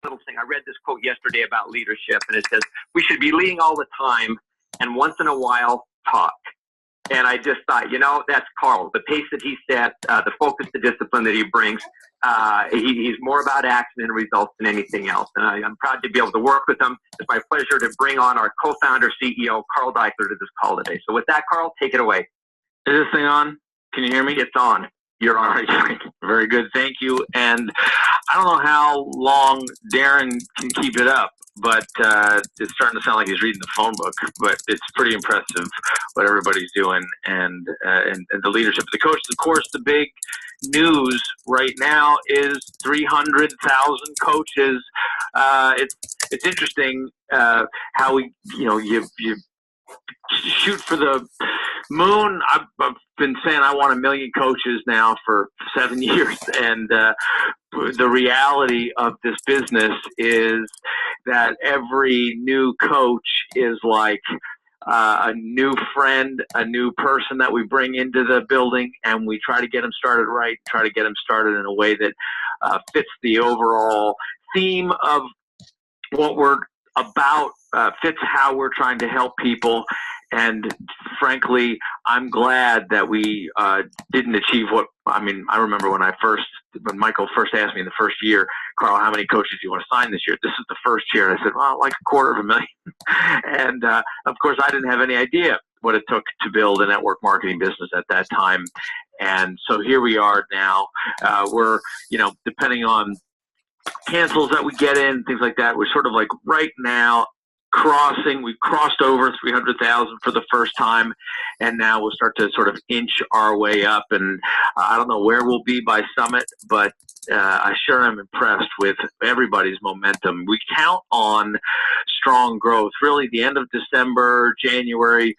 little thing. I read this quote yesterday about leadership, and it says, we should be leading all the time and once in a while talk. And I just thought, that's Carl. The pace that he set, the focus, the discipline that he brings, he's more about action and results than anything else. And I'm proud to be able to work with him. It's my pleasure to bring on our co-founder, CEO, Carl Daikeler, to this call today. So with that, Carl, take it away. Is this thing on? Can you hear me? It's on. You're on. Very good. Thank you. And I don't know how long Darren can keep it up, but it's starting to sound like he's reading the phone book. But it's pretty impressive what everybody's doing and the leadership of the coaches. Of course, the big news right now is 300,000 coaches. It's interesting how you shoot for the moon. I've been saying I want 1 million coaches now for 7 years, and the reality of this business is that every new coach is like a new friend, a new person that we bring into the building, and we try to get them started right, try to get them started in a way that fits the overall theme of what we're about, fits how we're trying to help people. And frankly, I'm glad that we didn't achieve I remember when Michael first asked me in the first year, Carl, how many coaches do you want to sign this year? This is the first year. And I said, well, like 250,000. And of course, I didn't have any idea what it took to build a network marketing business at that time. And so here we are now. We're, depending on cancels that we get in, things like that, we're sort of like right now we've crossed over 300,000 for the first time, and now we'll start to sort of inch our way up. And I don't know where we'll be by Summit, but I sure am impressed with everybody's momentum. We count on strong growth, really the end of December, January,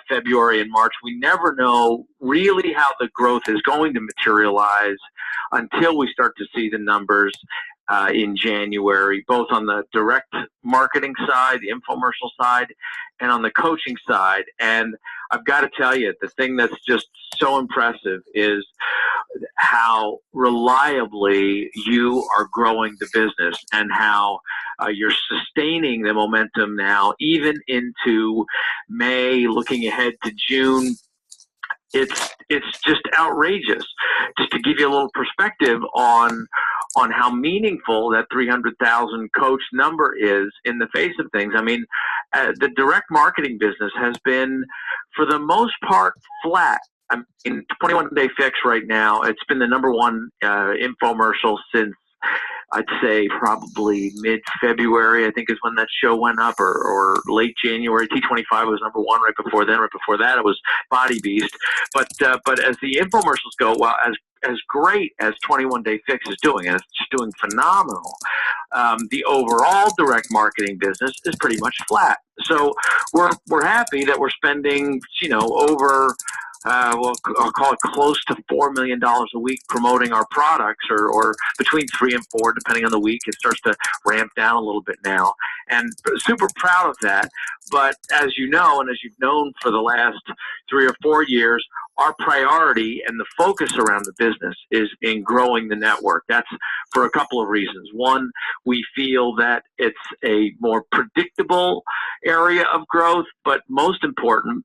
February, and March. We never know really how the growth is going to materialize until we start to see the numbers in January, both on the direct marketing side, the infomercial side, and on the coaching side. And I've got to tell you, the thing that's just so impressive is how reliably you are growing the business and how you're sustaining the momentum now, even into May, looking ahead to June. It's just outrageous. Just to give you a little perspective on how meaningful that 300,000 coach number is in the face of things. I mean, the direct marketing business has been, for the most part, flat. I'm in 21 Day Fix right now. It's been the number one infomercial since, I'd say, probably mid-February, I think is when that show went up, or late January. T25 was number one right before then. Right before that, it was Body Beast. But as the infomercials go, well, as great as 21 Day Fix is doing, and it's just doing phenomenal, the overall direct marketing business is pretty much flat. So we're happy that we're spending, over I'll call it close to $4 million a week promoting our products, or between 3 and 4, depending on the week. It starts to ramp down a little bit now, and super proud of that. But as you know, and as you've known for the last 3 or 4 years, our priority and the focus around the business is in growing the network. That's for a couple of reasons. One, we feel that it's a more predictable area of growth, but most important,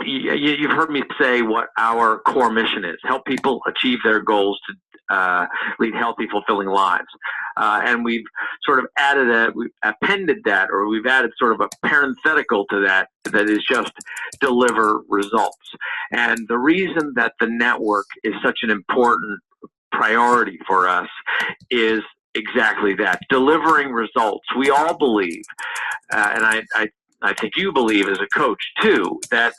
you've heard me say what our core mission is: help people achieve their goals to lead healthy, fulfilling lives. And we've sort of we've appended that, or we've added sort of a parenthetical to that is just deliver results. And the reason that the network is such an important priority for us is exactly that, delivering results. We all believe, and I think you believe as a coach too, that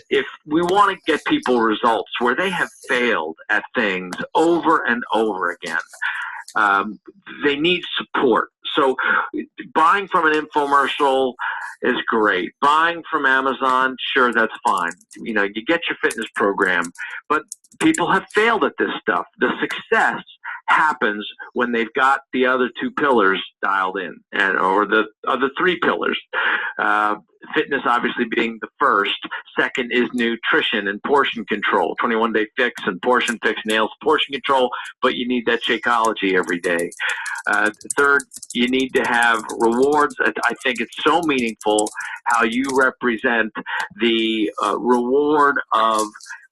if we want to get people results where they have failed at things over and over again, they need support. So buying from an infomercial is great. Buying from Amazon, sure, that's fine. You get your fitness program, but people have failed at this stuff. The success happens when they've got the other two pillars dialed in, or the other three pillars. Fitness obviously being the first. Second is nutrition and portion control. 21-day fix and portion fix nails portion control, but you need that Shakeology every day. Third, you need to have rewards. I think it's so meaningful how you represent the reward of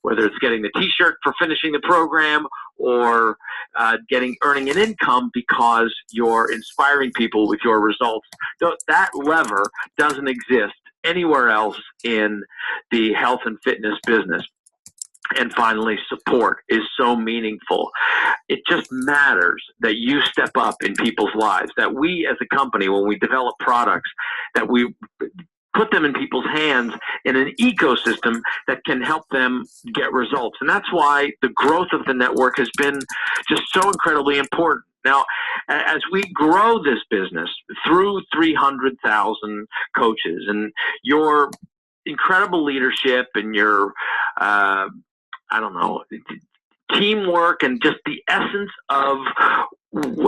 whether it's getting the T-shirt for finishing the program or earning an income because you're inspiring people with your results. That lever doesn't exist anywhere else in the health and fitness business. And finally, support is so meaningful. It just matters that you step up in people's lives, that we as a company, when we develop products, that we put them in people's hands in an ecosystem that can help them get results. And that's why the growth of the network has been just so incredibly important. Now, as we grow this business through 300,000 coaches and your incredible leadership and your, teamwork and just the essence of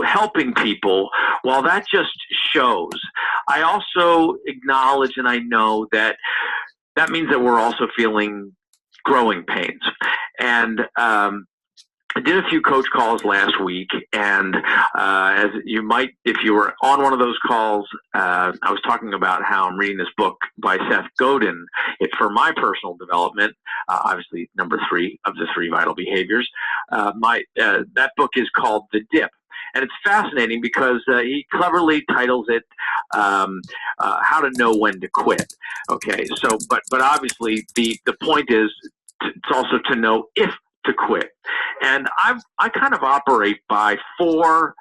helping people, while that just shows, I also acknowledge and I know that means that we're also feeling growing pains. And I did a few coach calls last week, and as you might, if you were on one of those calls, I was talking about how I'm reading this book by Seth Godin. It's for my personal development, obviously number 3 of the 3 vital behaviors. That book is called The Dip. And it's fascinating because he cleverly titles it How to Know When to Quit. Okay, so, but obviously the point is it's also to know if to quit. And I kind of operate by 4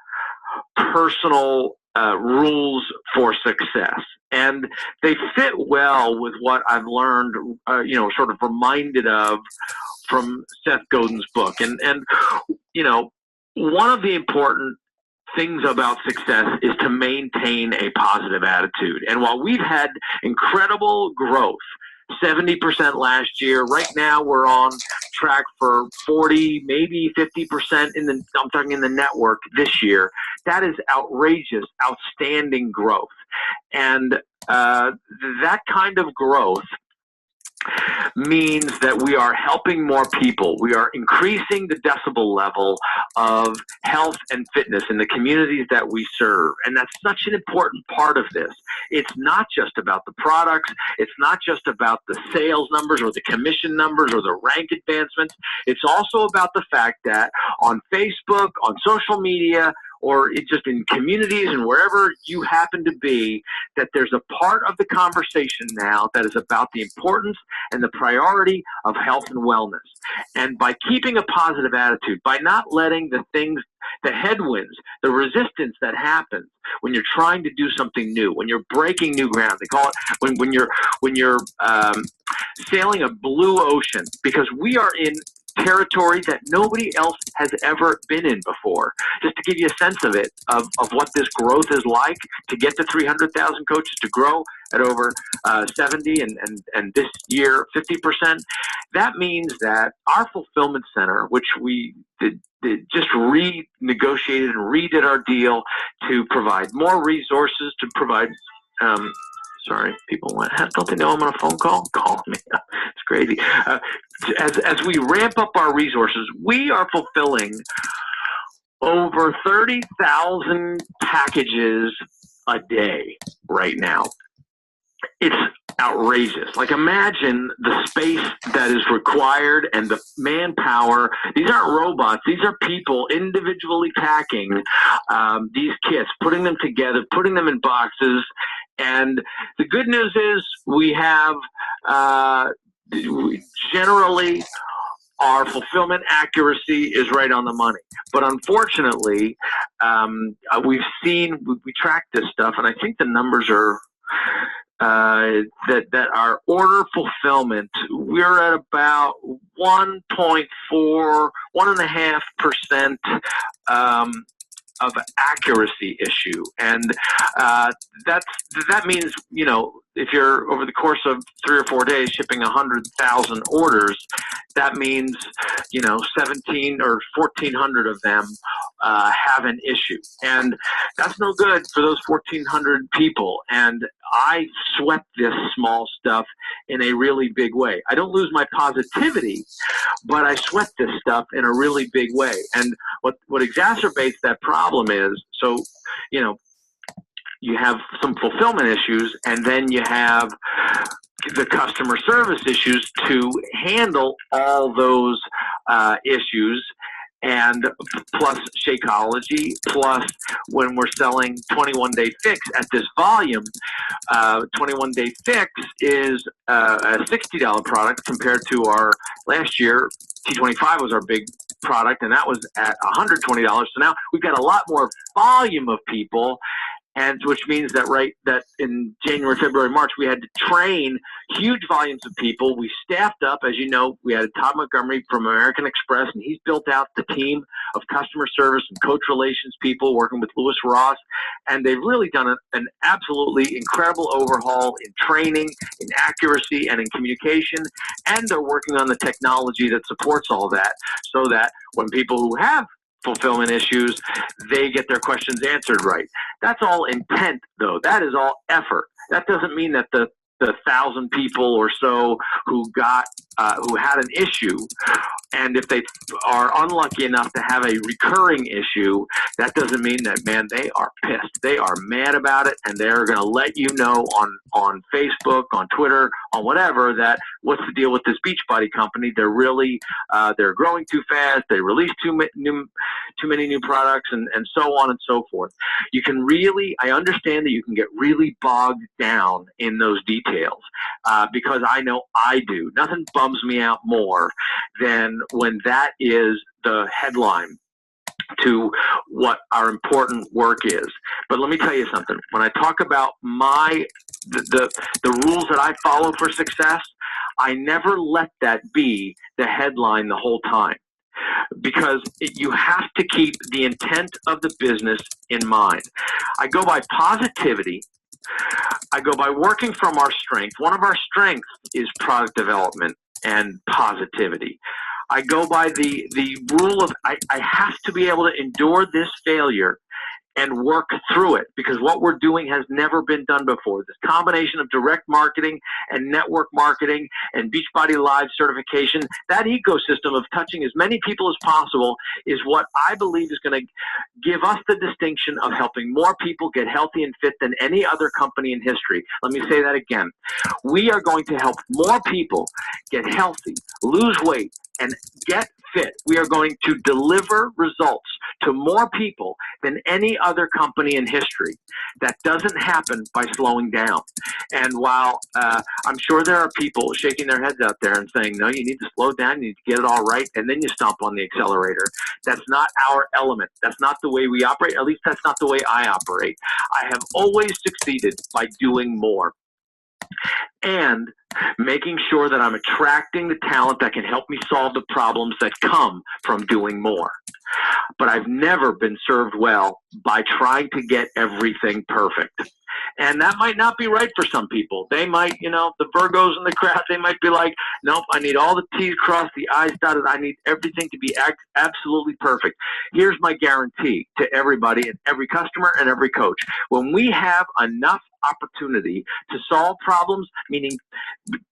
personal rules for success. And they fit well with what I've learned, sort of reminded of from Seth Godin's book. And one of the important things about success is to maintain a positive attitude. And while we've had incredible growth, 70% last year, right now we're on track for 40, maybe 50% I'm talking in the network this year. That is outrageous, outstanding growth. And that kind of growth means that we are helping more people. We are increasing the decibel level of health and fitness in the communities that we serve. And that's such an important part of this. It's not just about the products. It's not just about the sales numbers or the commission numbers or the rank advancements. It's also about the fact that on Facebook, on social media, or it's just in communities and wherever you happen to be, that there's a part of the conversation now that is about the importance and the priority of health and wellness. And by keeping a positive attitude, by not letting the things, the headwinds, the resistance that happens when you're trying to do something new, when you're breaking new ground, they call it when you're sailing a blue ocean, because we are in territory that nobody else has ever been in before. Just to give you a sense of it, of what this growth is like, to get to 300,000 coaches, to grow at over 70 and this year 50%, that means that our fulfillment center, which we just renegotiated and redid our deal to provide more resources, to provide sorry, people went, don't they know I'm on a phone call? Call me. It's crazy. As we ramp up our resources, we are fulfilling over 30,000 packages a day right now. It's outrageous. Like, imagine the space that is required and the manpower. These aren't robots. These are people individually packing these kits, putting them together, putting them in boxes. And the good news is we have generally our fulfillment accuracy is right on the money. But unfortunately, we track this stuff, and I think the numbers are that our order fulfillment, we're at about 1.4, 1.5% of accuracy issue. And that means, if you're over the course of 3 or 4 days shipping 100,000 orders, that means, 17 or 1,400 of them have an issue. And that's no good for those 1,400 people. And I sweat this small stuff in a really big way. I don't lose my positivity, but I sweat this stuff in a really big way. And what exacerbates that problem is, so, you have some fulfillment issues, and then you have the customer service issues to handle all those issues, and plus Shakeology, plus when we're selling 21-day fix at this volume, 21-day fix is a $60 product compared to our last year. T25 was our big product, and that was at $120. So now we've got a lot more volume of people, and which means that in January, February, March, we had to train huge volumes of people. We staffed up, as you know. We had Todd Montgomery from American Express, and he's built out the team of customer service and coach relations people working with Lewis Ross, and they've really done an absolutely incredible overhaul in training, in accuracy, and in communication, and they're working on the technology that supports all that, so that when people who have fulfillment issues, they get their questions answered right. That's all intent, though. That is all effort. That doesn't mean that the 1,000 people or so who had an issue, and if they are unlucky enough to have a recurring issue, that doesn't mean that, man, they are pissed. They are mad about it, and they're going to let you know on Facebook, on Twitter, on whatever, that what's the deal with this Beachbody company? They're really they're growing too fast. They release too many new products, and so on and so forth. You can really, I understand that you can get really bogged down in those details because I know I do. Nothing bums me out more than when that is the headline to what our important work is. But let me tell you something. When I talk about the rules that I follow for success, I never let that be the headline the whole time, because you have to keep the intent of the business in mind. I go by positivity. I go by working from our strength. One of our strengths is product development and positivity. I go by the rule of I have to be able to endure this failure and work through it, because what we're doing has never been done before. This combination of direct marketing and network marketing and Beachbody Live certification, that ecosystem of touching as many people as possible is what I believe is going to give us the distinction of helping more people get healthy and fit than any other company in history. Let me say that again. We are going to help more people get healthy, lose weight, and get fit. We are going to deliver results to more people than any other company in history. That doesn't happen by slowing down. And while I'm sure there are people shaking their heads out there and saying, no, you need to slow down, you need to get it all right, and then you stomp on the accelerator. That's not our element. That's not the way we operate. At least that's not the way I operate. I have always succeeded by doing more and making sure that I'm attracting the talent that can help me solve the problems that come from doing more. But I've never been served well by trying to get everything perfect. And that might not be right for some people. They might, the Virgos in the crowd, they might be like, nope, I need all the T's crossed, the I's dotted. I need everything to be absolutely perfect. Here's my guarantee to everybody and every customer and every coach. When we have enough opportunity to solve problems, meaning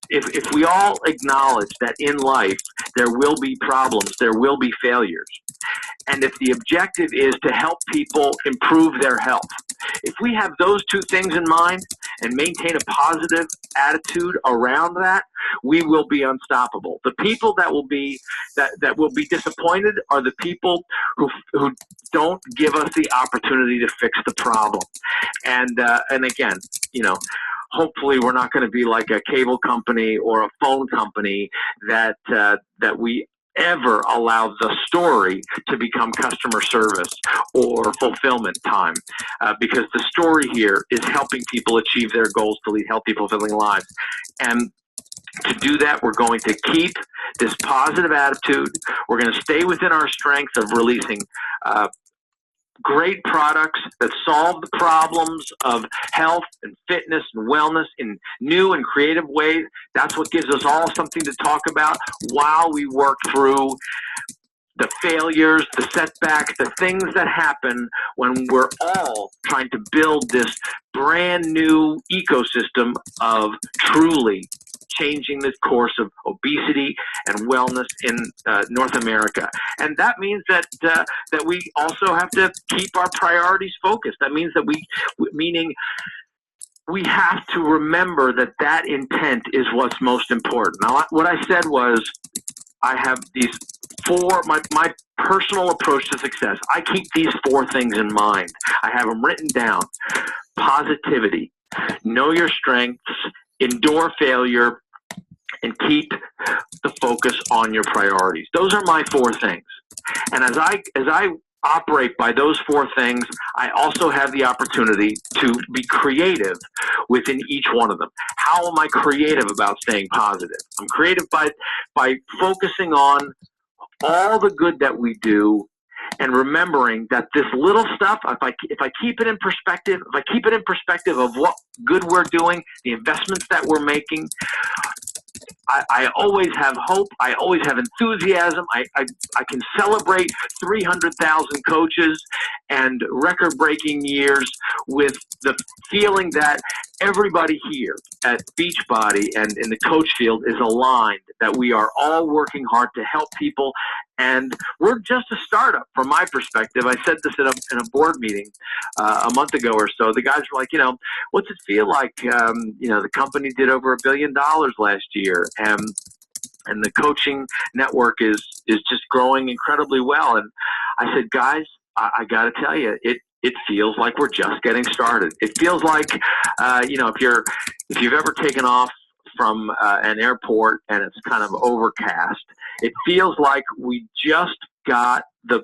if we all acknowledge that in life there will be problems, there will be failures, and if the objective is to help people improve their health, if we have those two things in mind and maintain a positive attitude around that, we will be unstoppable. The people that will be disappointed are the people who don't give us the opportunity to fix the problem. And again, hopefully we're not going to be like a cable company or a phone company that we ever allow the story to become customer service or fulfillment time, because the story here is helping people achieve their goals to lead healthy, fulfilling lives. And to do that, we're going to keep this positive attitude. We're going to stay within our strength of releasing great products that solve the problems of health and fitness and wellness in new and creative ways. That's what gives us all something to talk about while we work through the failures, the setbacks, the things that happen when we're all trying to build this brand new ecosystem of truly changing the course of obesity and wellness in North America. And that means that we also have to keep our priorities focused. That means that we have to remember that intent is what's most important. Now, what I said was, I have these my personal approach to success. I keep these 4 things in mind. I have them written down: positivity, know your strengths, endure failure, and keep the focus on your priorities. Those are my 4 things. And as I operate by those 4 things, I also have the opportunity to be creative within each one of them. How am I creative about staying positive? I'm creative by focusing on all the good that we do and remembering that this little stuff, if I keep it in perspective, of what good we're doing, the investments that we're making, I always have hope. I always have enthusiasm. I can celebrate 300,000 coaches and record-breaking years with the feeling that everybody here at Beachbody and in the coach field is aligned, that we are all working hard to help people. And we're just a startup from my perspective. I said this in a board meeting a month ago or so. The guys were like, what's it feel like? The company did over $1 billion last year. And the coaching network is just growing incredibly well. And I said, guys, I got to tell you, it feels like we're just getting started. It feels like, if you've ever taken off from an airport and it's kind of overcast, it feels like we just got the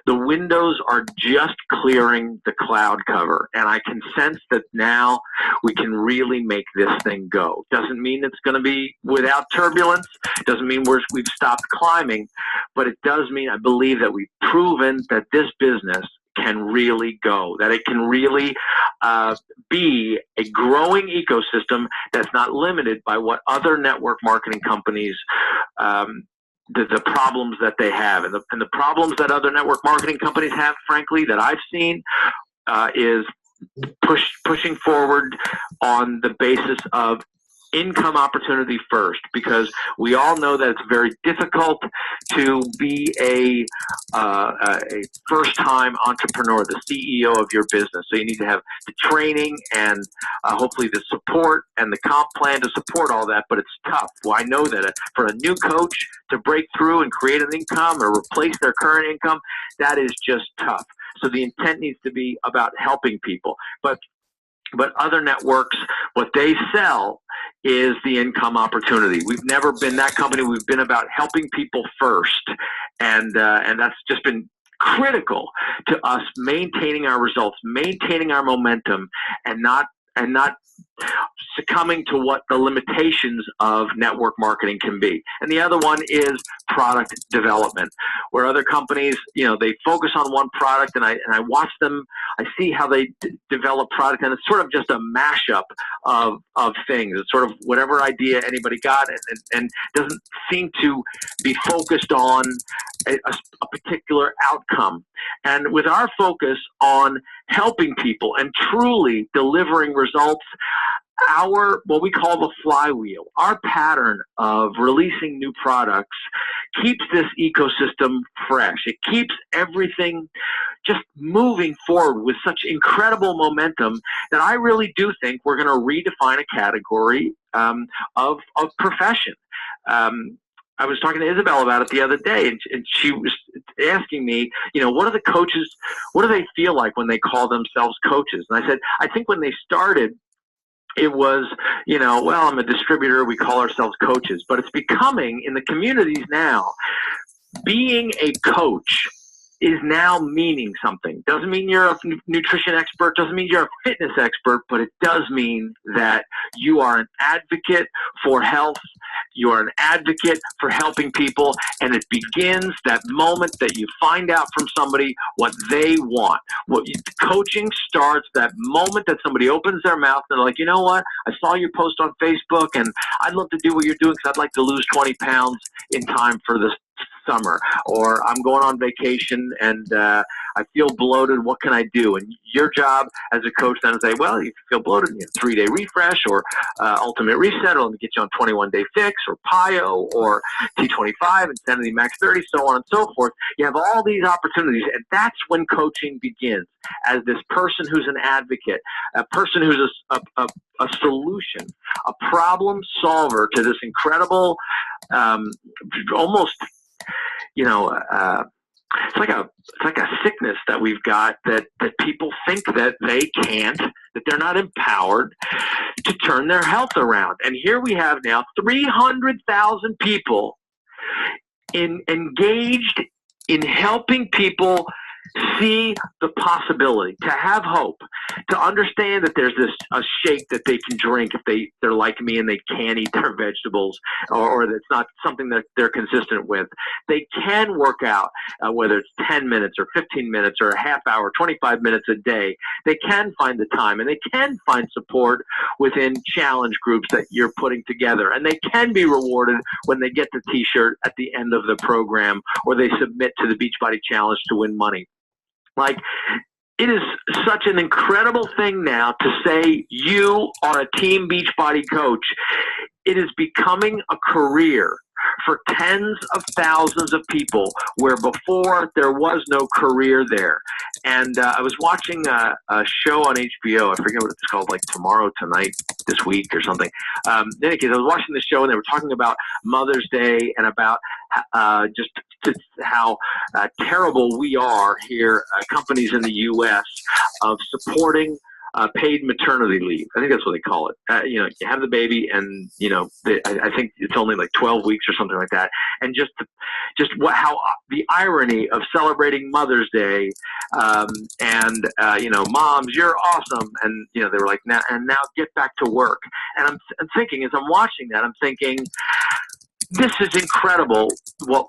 windows are just clearing the cloud cover, and I can sense that now we can really make this thing go. Doesn't mean it's going to be without turbulence. Doesn't mean we've stopped climbing, but it does mean I believe that we've proven that this business can really go, that it can really be a growing ecosystem that's not limited by what other network marketing companies the problems that they have. And the problems that other network marketing companies have, frankly, that I've seen is pushing forward on the basis of income opportunity first, because we all know that it's very difficult to be a first-time entrepreneur, the CEO of your business. So you need to have the training and hopefully the support and the comp plan to support all that, but it's tough. Well, I know that for a new coach to break through and create an income or replace their current income, that is just tough. So the intent needs to be about helping people. But other networks, what they sell is the income opportunity. We've never been that company. We've been about helping people first. And that's just been critical to us maintaining our results, maintaining our momentum, and not succumbing to what the limitations of network marketing can be. And the other one is product development, where other companies, they focus on one product, and I watch them, I see how they develop product, and it's sort of just a mashup of things. It's sort of whatever idea anybody got, and doesn't seem to be focused on a particular outcome. And with our focus on helping people and truly delivering results, what we call the flywheel, our pattern of releasing new products keeps this ecosystem fresh. It keeps everything just moving forward with such incredible momentum that I really do think we're going to redefine a category of profession. I was talking to Isabel about it the other day, and she was asking me, what do the coaches, what do they feel like when they call themselves coaches? And I said, I think when they started, it was, well, I'm a distributor, we call ourselves coaches. But it's becoming, in the communities now, being a coach is now meaning something. Doesn't mean you're a nutrition expert, doesn't mean you're a fitness expert, but it does mean that you are an advocate for health, you are an advocate for helping people, and it begins that moment that you find out from somebody what they want. Coaching starts that moment that somebody opens their mouth and they're like, you know what, I saw your post on Facebook and I'd love to do what you're doing because I'd like to lose 20 pounds in time for this summer, or I'm going on vacation and I feel bloated, what can I do? And your job as a coach then is say, well, if you feel bloated, you have 3-day refresh or ultimate reset, or let me get you on 21-day fix or PIO or T25, Insanity Max 30, so on and so forth. You have all these opportunities, and that's when coaching begins, as this person who's an advocate, a person who's a solution, a problem solver to this incredible, almost, it's like a sickness that we've got that people think that they can't, that they're not empowered to turn their health around. And here we have now 300,000 people engaged in helping people see the possibility, to have hope, to understand that there's a shake that they can drink if they're like me and they can't eat their vegetables, or it's not something that they're consistent with. They can work out, whether it's 10 minutes or 15 minutes or a half hour, 25 minutes a day. They can find the time, and they can find support within challenge groups that you're putting together, and they can be rewarded when they get the t-shirt at the end of the program, or they submit to the Beachbody Challenge to win money. Like, it is such an incredible thing now to say you are a Team Beachbody coach. It is becoming a career for tens of thousands of people, where before there was no career there. And I was watching a show on HBO. I forget what it's called, like Tomorrow Tonight this week or something. In any case, I was watching the show and they were talking about Mother's Day and about just how terrible we are here, companies in the U.S., of supporting paid maternity leave. I think that's what they call it. You have the baby, and I think it's only like 12 weeks or something like that. And how the irony of celebrating Mother's Day, and moms, you're awesome, and they were like, now get back to work. And I'm thinking, as I'm watching that, I'm thinking, this is incredible what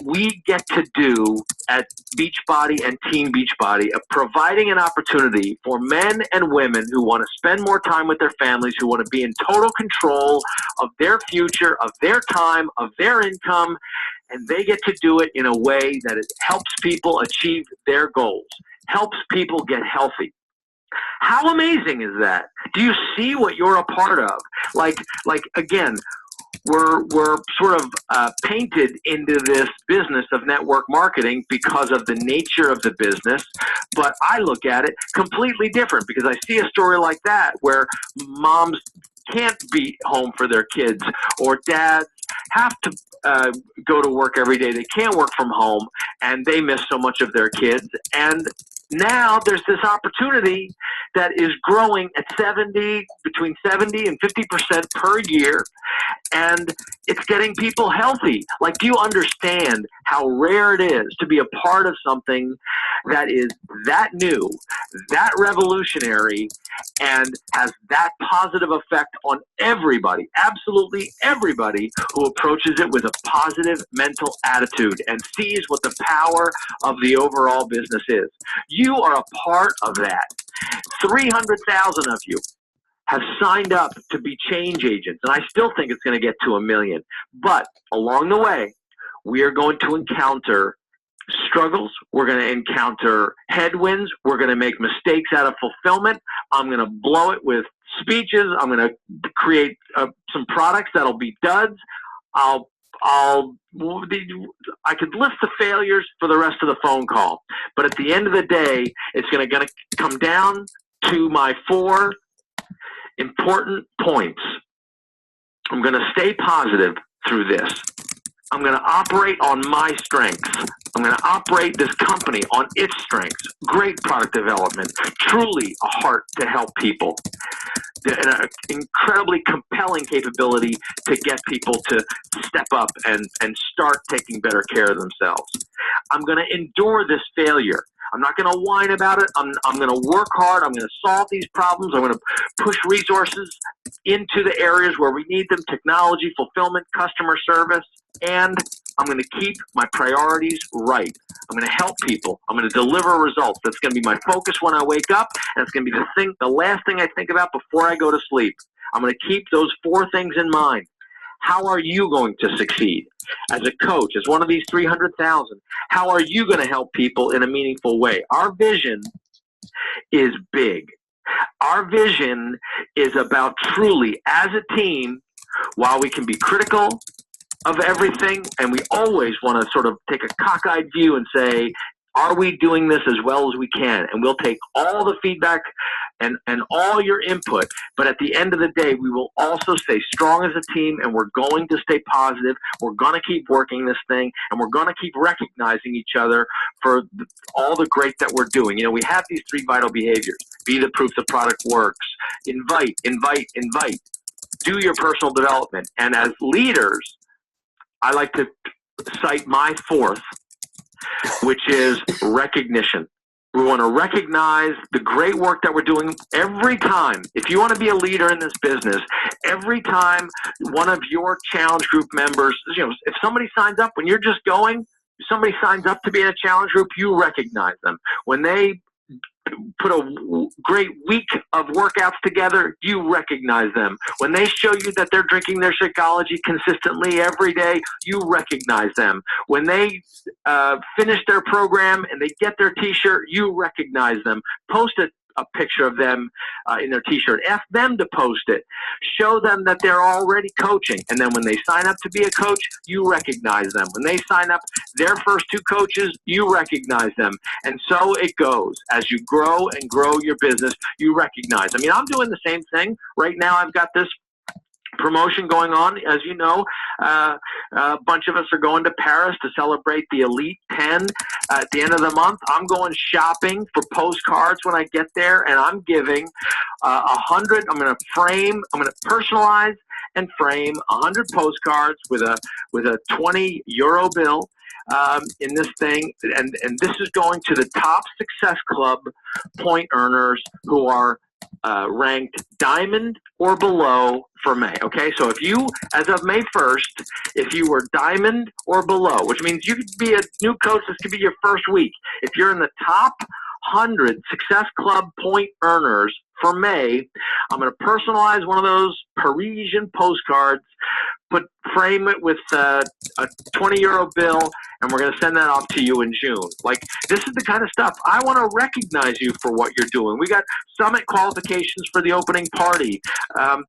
we get to do at Beachbody and Team Beachbody, of providing an opportunity for men and women who want to spend more time with their families, who want to be in total control of their future, of their time, of their income, and they get to do it in a way that it helps people achieve their goals, helps people get healthy. How amazing is that? Do you see what you're a part of? Like again, we're sort of painted into this business of network marketing because of the nature of the business, but I look at it completely different, because I see a story like that where moms can't be home for their kids, or dads have to go to work every day. They can't work from home, and they miss so much of their kids. And now there's this opportunity that is growing at between 70 and 50% per year, and it's getting people healthy. Like, do you understand how rare it is to be a part of something that is that new, that revolutionary, and has that positive effect on everybody, absolutely everybody, who approaches it with a positive mental attitude and sees what the power of the overall business is? You are a part of that. 300,000 of you have signed up to be change agents, and I still think it's going to get to 1 million. But along the way, we are going to encounter struggles. We're going to encounter headwinds. We're going to make mistakes out of fulfillment. I'm going to blow it with speeches. I'm going to create some products that'll be duds. I could list the failures for the rest of the phone call, but at the end of the day, it's going to come down to my 4 important points. I'm going to stay positive through this. I'm going to operate on my strengths. I'm going to operate this company on its strengths. Great product development, truly a heart to help people. an incredibly compelling capability to get people to step up and start taking better care of themselves. I'm going to endure this failure. I'm not going to whine about it. I'm going to work hard. I'm going to solve these problems. I'm going to push resources into the areas where we need them: technology, fulfillment, customer service, and I'm going to keep my priorities right. I'm going to help people. I'm going to deliver results. That's going to be my focus when I wake up, and it's going to be the last thing I think about before I go to sleep. I'm going to keep those 4 things in mind. How are you going to succeed as a coach, as one of these 300,000? How are you going to help people in a meaningful way? Our vision is big. Our vision is about truly, as a team, while we can be critical of everything, and we always want to sort of take a cockeyed view and say, are we doing this as well as we can? And we'll take all the feedback and all your input, but at the end of the day, we will also stay strong as a team, and we're going to stay positive. We're going to keep working this thing, and we're going to keep recognizing each other for all the great that we're doing. You know, we have these 3 vital behaviors: be the proof the product works, invite, invite, invite, do your personal development. And as leaders, I like to cite my 4th, which is recognition. We want to recognize the great work that we're doing every time. If you want to be a leader in this business, every time one of your challenge group members, you know, if somebody signs up, when you're just going, if somebody signs up to be in a challenge group, you recognize them. When they put a great week of workouts together, you recognize them. When they show you that they're drinking their Shakeology consistently every day, you recognize them. When they finish their program and they get their T-shirt, you recognize them. Post a picture of them in their T-shirt. Ask them to post it. Show them that they're already coaching. And then when they sign up to be a coach, you recognize them. When they sign up their first 2 coaches, you recognize them. And so it goes. As you grow and grow your business, you recognize. I mean, I'm doing the same thing. Right now, I've got this promotion going on. As you know, a bunch of us are going to Paris to celebrate the Elite 10 at the end of the month. I'm going shopping for postcards when I get there, and I'm giving 100. I'm going to personalize and frame 100 postcards with a 20 euro bill in this thing, and this is going to the top Success Club point earners who are ranked diamond or below for May. Okay, so if you, as of May 1st, if you were diamond or below, which means you could be a new coach, this could be your first week. If you're in the top 100 Success Club point earners for May, I'm going to personalize one of those Parisian postcards, frame it with a 20 euro bill, and we're going to send that off to you in June. Like, this is the kind of stuff I want to recognize you for what you're doing. We got summit qualifications for the opening party.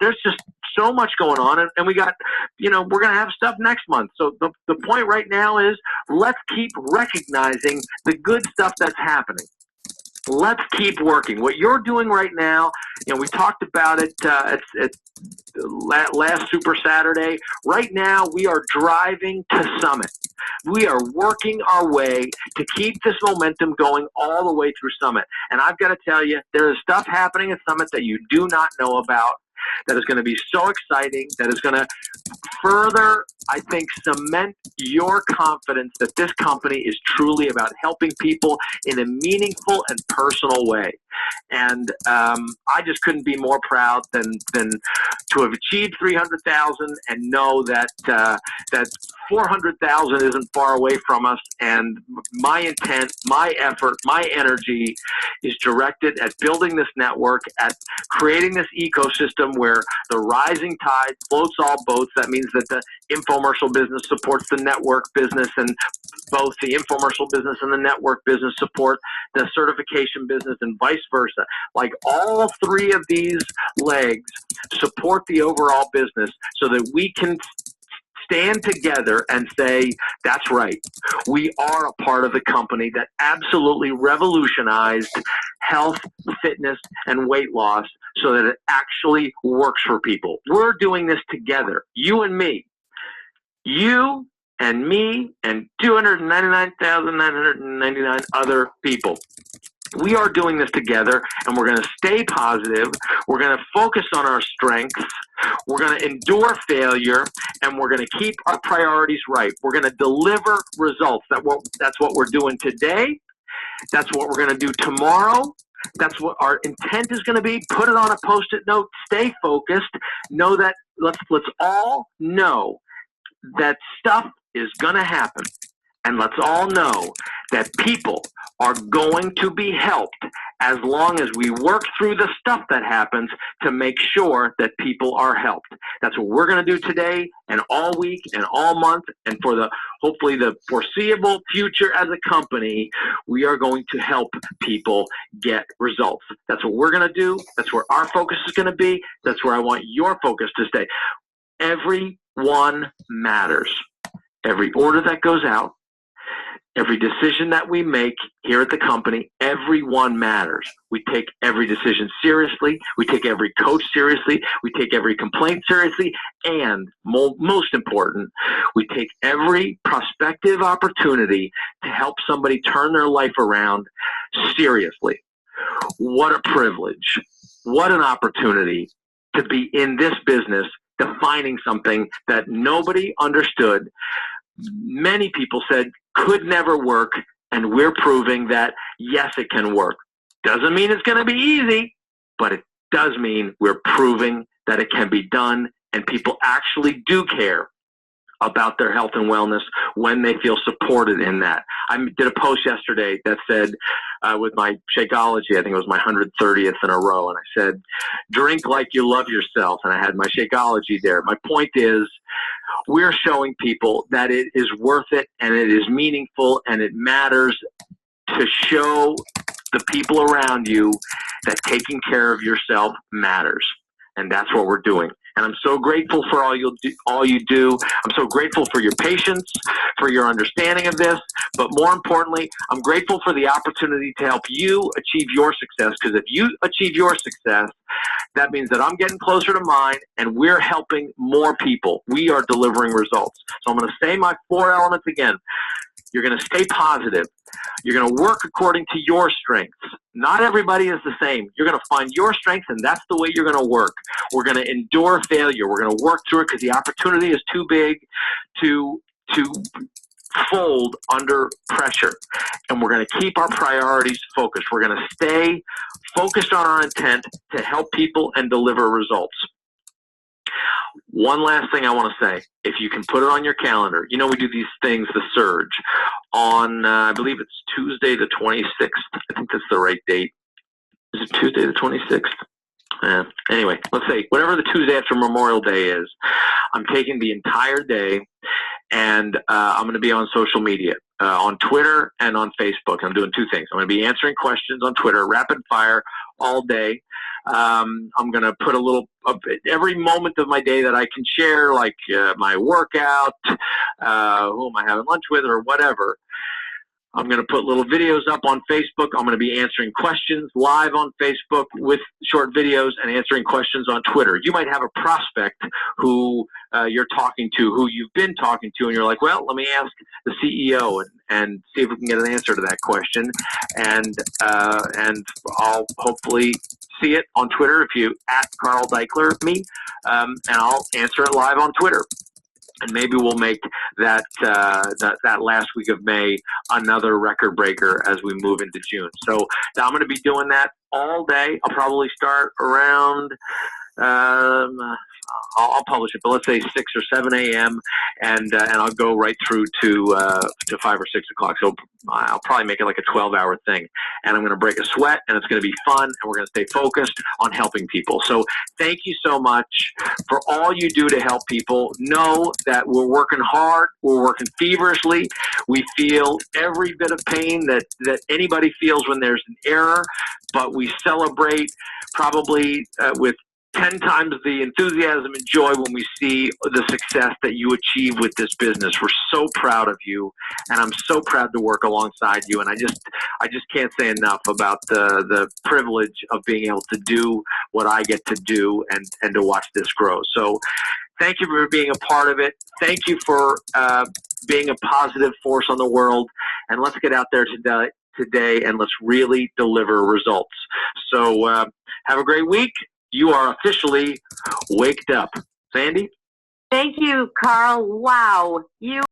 There's just so much going on, and we got, we're going to have stuff next month. So the point right now is, let's keep recognizing the good stuff that's happening. Let's keep working. What you're doing right now, we talked about it at last Super Saturday. Right now, we are driving to Summit. We are working our way to keep this momentum going all the way through Summit. And I've got to tell you, there is stuff happening at Summit that you do not know about that is going to be so exciting, that is going to further, I think, cement your confidence that this company is truly about helping people in a meaningful and personal way. And I just couldn't be more proud than to have achieved 300,000 and know that that 400,000 isn't far away from us. And my intent, my effort, my energy is directed at building this network, at creating this ecosystem where the rising tide floats all boats. That means that the infomercial business supports the network business, and both the infomercial business and the network business support the certification business, and vice versa. Like, all 3 of these legs support the overall business so that we can stand together and say, that's right. We are a part of the company that absolutely revolutionized health, fitness, and weight loss so that it actually works for people. We're doing this together, you and me. You and me and 299,999 other people. We are doing this together, and we're going to stay positive. We're going to focus on our strengths. We're going to endure failure, and we're going to keep our priorities right. We're going to deliver results. That's what we're doing today. That's what we're going to do tomorrow. That's what our intent is going to be. Put it on a Post-it note. Stay focused. Know that let's all know that stuff is going to happen. And let's all know that people are going to be helped as long as we work through the stuff that happens to make sure that people are helped. That's what we're going to do today and all week and all month, and for hopefully the foreseeable future as a company, we are going to help people get results. That's what we're going to do. That's where our focus is going to be. That's where I want your focus to stay. Everyone matters. Every order that goes out, every decision that we make here at the company, everyone matters. We take every decision seriously. We take every coach seriously. We take every complaint seriously. And most important, we take every prospective opportunity to help somebody turn their life around seriously. What a privilege. What an opportunity to be in this business, defining something that nobody understood. Many people said could never work, and we're proving that, yes, it can work. Doesn't mean it's going to be easy, but it does mean we're proving that it can be done, and people actually do care about their health and wellness when they feel supported in that. I did a post yesterday that said, with my Shakeology, I think it was my 130th in a row, and I said, drink like you love yourself, and I had my Shakeology there. My point is, we're showing people that it is worth it, and it is meaningful, and it matters to show the people around you that taking care of yourself matters. And that's what we're doing. And I'm so grateful for all you do. I'm so grateful for your patience, for your understanding of this. But more importantly, I'm grateful for the opportunity to help you achieve your success. Because if you achieve your success, that means that I'm getting closer to mine, and we're helping more people. We are delivering results. So I'm going to say my 4 elements again. You're going to stay positive. You're going to work according to your strengths. Not everybody is the same. You're going to find your strengths, and that's the way you're going to work. We're going to endure failure. We're going to work through it because the opportunity is too big to fold under pressure. And we're going to keep our priorities focused. We're going to stay focused on our intent to help people and deliver results. One last thing I want to say, if you can put it on your calendar, we do these things, the Surge, on, I believe it's Tuesday the 26th. I think that's the right date. Is it Tuesday the 26th? Anyway, let's say whatever the Tuesday after Memorial Day is, I'm taking the entire day, and I'm going to be on social media, on Twitter and on Facebook. I'm doing two things. I'm going to be answering questions on Twitter, rapid fire, all day. I'm going to put every moment of my day that I can share, like my workout, who am I having lunch with, or whatever. I'm going to put little videos up on Facebook. I'm going to be answering questions live on Facebook with short videos and answering questions on Twitter. You might have a prospect who you're talking to, who you've been talking to, and you're like, well, let me ask the CEO and see if we can get an answer to that question. And I'll hopefully see it on Twitter if you @Daikeler me, and I'll answer it live on Twitter. And maybe we'll make that last week of May another record breaker as we move into June. So I'm going to be doing that all day. I'll probably start around, I'll publish it, but let's say 6 or 7 a.m. and I'll go right through to 5 or 6 o'clock. So I'll probably make it like a 12-hour thing. And I'm going to break a sweat, and it's going to be fun, and we're going to stay focused on helping people. So thank you so much for all you do to help people. Know that we're working hard. We're working feverishly. We feel every bit of pain that anybody feels when there's an error, but we celebrate probably with 10 times the enthusiasm and joy when we see the success that you achieve with this business. We're so proud of you, and I'm so proud to work alongside you. And I just can't say enough about the privilege of being able to do what I get to do and to watch this grow. So thank you for being a part of it. Thank you for being a positive force on the world. And let's get out there today today, and let's really deliver results. So have a great week. You are officially waked up. Sandy? Thank you, Carl. Wow. You